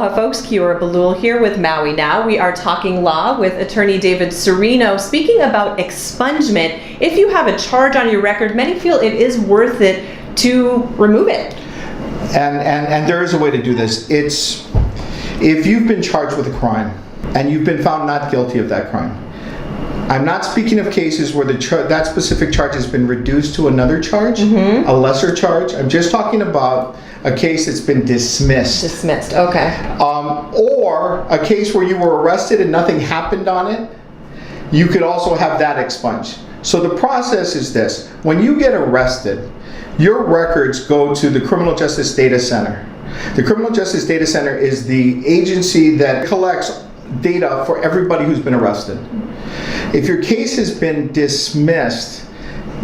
Aloha folks, Kiaora Bohlool here with Maui Now. We are talking law with attorney David Sereno, speaking about expungement. If you have a charge on your record, many feel it is worth it to remove it. And there is a way to do this. It's if you've been charged with a crime and you've been found not guilty of that crime. I'm not speaking of cases where that specific charge has been reduced to another charge, a lesser charge. I'm just talking about a case that's been dismissed. Dismissed, okay. Or a case where you were arrested and nothing happened on it, you could also have that expunged. So the process is this. When you get arrested, your records go to the Criminal Justice Data Center. The Criminal Justice Data Center is the agency that collects data for everybody who's been arrested. If your case has been dismissed,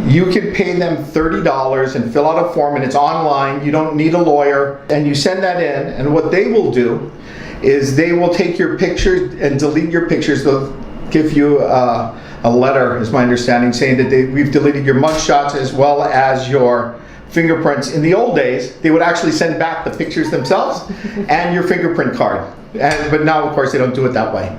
you can pay them $30 and fill out a form, and it's online. You don't need a lawyer, and you send that in, and what they will do is they will take your pictures and delete your pictures. They'll give you a letter, is my understanding, saying that we've deleted your mugshots as well as your fingerprints. In the old days, they would actually send back the pictures themselves and your fingerprint card. But now, of course, they don't do it that way.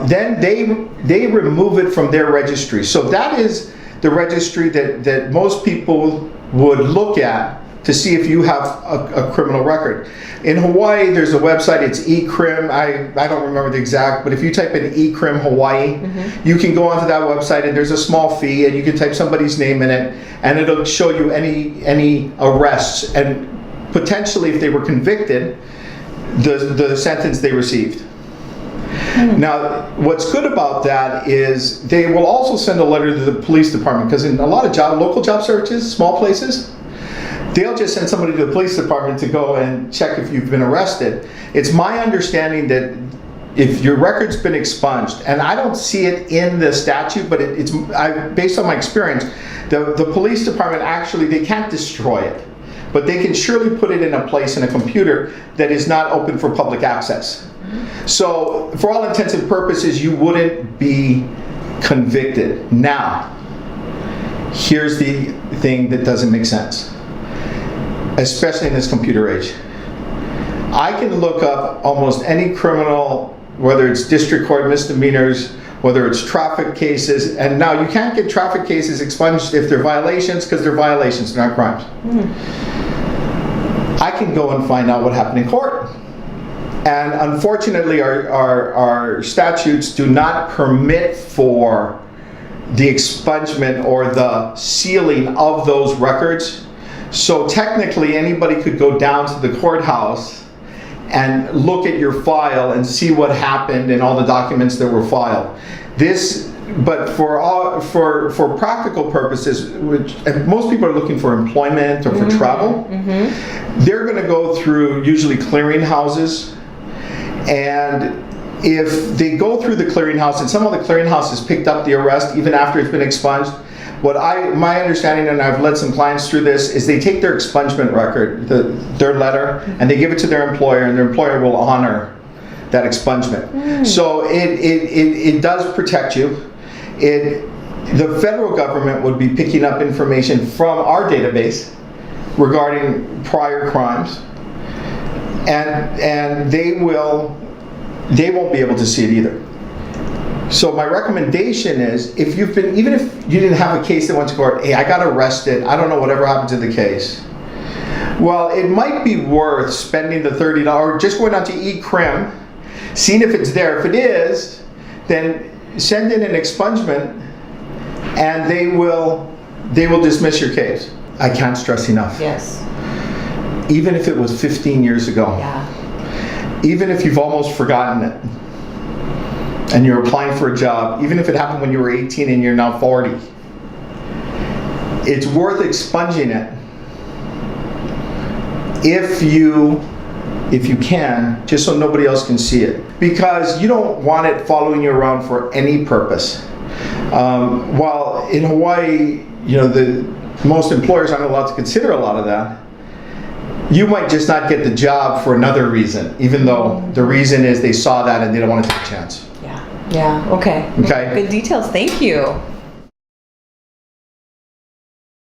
Then they remove it from their registry. So that is the registry that most people would look at to see if you have a criminal record. In Hawaii, there's a website, it's eCrim, I don't remember the exact, but if you type in eCrim Hawaii, you can go onto that website and there's a small fee and you can type somebody's name in it and it'll show you any arrests and potentially, if they were convicted, the sentence they received. Now, what's good about that is they will also send a letter to the police department, because in a lot of local job searches, small places, they'll just send somebody to the police department to go and check if you've been arrested. It's my understanding that if your record's been expunged, and I don't see it in the statute, but based on my experience, the police department actually, they can't destroy it, but they can surely put it in a place in a computer that is not open for public access. So for all intents and purposes, you wouldn't be convicted. Now, here's the thing that doesn't make sense, especially in this computer age. I can look up almost any criminal, whether it's district court misdemeanors, whether it's traffic cases, and now you can't get traffic cases expunged if they're violations, because they're violations, they're not crimes. I can go and find out what happened in court. And unfortunately, our statutes do not permit for the expungement or the sealing of those records. So technically, anybody could go down to the courthouse and look at your file and see what happened and all the documents that were filed. But for practical purposes, which most people are looking for employment or for travel, they're going to go through usually clearinghouses. And if they go through the clearinghouse, and some of the clearinghouses picked up the arrest even after it's been expunged, my understanding, and I've led some clients through this, is they take their expungement record, their letter, and they give it to their employer, and their employer will honor that expungement. So it does protect you. The federal government would be picking up information from our database regarding prior crimes, and they won't be able to see it either. So my recommendation is, even if you didn't have a case that went to court, hey, I got arrested, I don't know whatever happened to the case. Well, it might be worth spending the $30, or just going on to eCrim, seeing if it's there. If it is, then send in an expungement, and they will dismiss your case. I can't stress enough. Yes. Even if it was 15 years ago. Yeah. Even if you've almost forgotten it, and you're applying for a job, even if it happened when you were 18 and you're now 40, it's worth expunging it if you can, just so nobody else can see it, because you don't want it following you around for any purpose. While in Hawaii, most employers aren't allowed to consider a lot of that, you might just not get the job for another reason, even though the reason is they saw that and they don't want to take a chance. Yeah, okay. Okay. Good details, thank you.